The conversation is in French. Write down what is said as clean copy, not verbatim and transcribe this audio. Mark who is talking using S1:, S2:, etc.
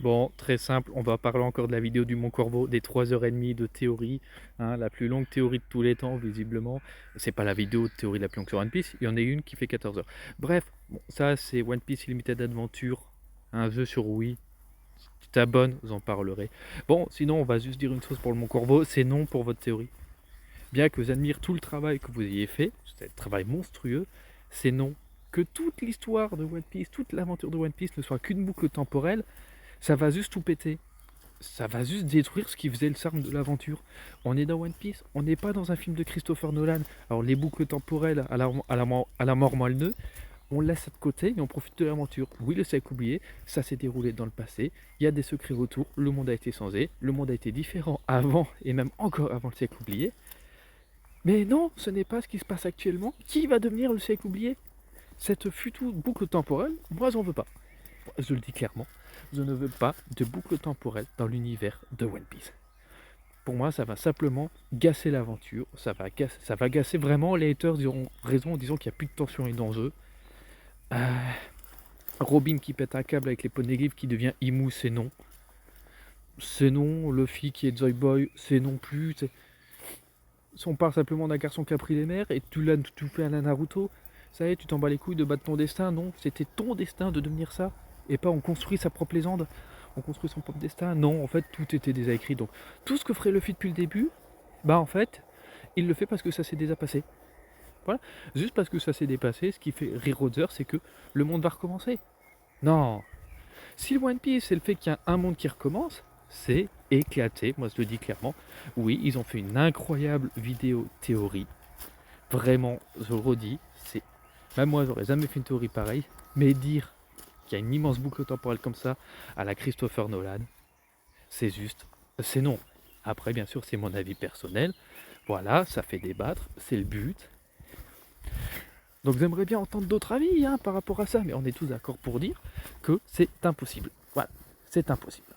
S1: Bon, très simple, on va parler encore de la vidéo du Mont Corbeau, des 3h30 de théorie, hein, la plus longue théorie de tous les temps, visiblement. C'est pas la vidéo de théorie la plus longue sur One Piece, il y en a une qui fait 14 heures. Bref, bon, ça c'est One Piece Limited Adventure, un jeu sur Wii. Si tu t'abonnes, vous en parlerez. Bon, sinon, on va juste dire une chose pour le Mont Corbeau, c'est non pour votre théorie. Bien que j'admire tout le travail que vous ayez fait, c'est un travail monstrueux, c'est non. Que toute l'histoire de One Piece, toute l'aventure de One Piece ne soit qu'une boucle temporelle, ça va juste tout péter. Ça va juste détruire ce qui faisait le charme de l'aventure. On est dans One Piece, on n'est pas dans un film de Christopher Nolan. Alors les boucles temporelles à la mort moelle, on laisse ça de côté et on profite de l'aventure. Oui, le siècle oublié, ça s'est déroulé dans le passé, il y a des secrets autour, le monde a été changé, le monde a été différent avant et même encore avant le siècle oublié. Mais non, ce n'est pas ce qui se passe actuellement. Qui va devenir le siècle oublié? Cette future boucle temporelle, moi j'en veux pas. Je le dis clairement, je ne veux pas de boucle temporelle dans l'univers de One Piece. Pour moi, ça va simplement gasser l'aventure, ça va gasser vraiment, les haters auront raison en disant qu'il n'y a plus de tension et d'enjeu. Robin qui pète un câble avec les poneglyphes qui devient Imu, c'est non. C'est non, Luffy qui est Joy Boy, c'est non plus. Si on parle simplement d'un garçon qui a pris les mers et tu fais à la Naruto, ça y est, tu t'en bats les couilles de battre ton destin, non, c'était ton destin de devenir ça, et pas on construit sa propre légende, on construit son propre destin, non, en fait, tout était déjà écrit, donc tout ce que ferait Luffy depuis le début, bah en fait, il le fait parce que ça s'est déjà passé. Voilà, juste parce que ça s'est dépassé, ce qui fait rire Roger, c'est que le monde va recommencer. Non, si le One Piece, c'est le fait qu'il y a un monde qui recommence, c'est éclaté, moi je le dis clairement. Oui, ils ont fait une incroyable vidéo théorie. Vraiment, je le redis, c'est. Même moi, j'aurais jamais fait une théorie pareille. Mais dire qu'il y a une immense boucle temporelle comme ça, à la Christopher Nolan, c'est juste. C'est non. Après, bien sûr, c'est mon avis personnel. Voilà, ça fait débattre, c'est le but. Donc j'aimerais bien entendre d'autres avis par rapport à ça, mais on est tous d'accord pour dire que c'est impossible. Voilà, c'est impossible.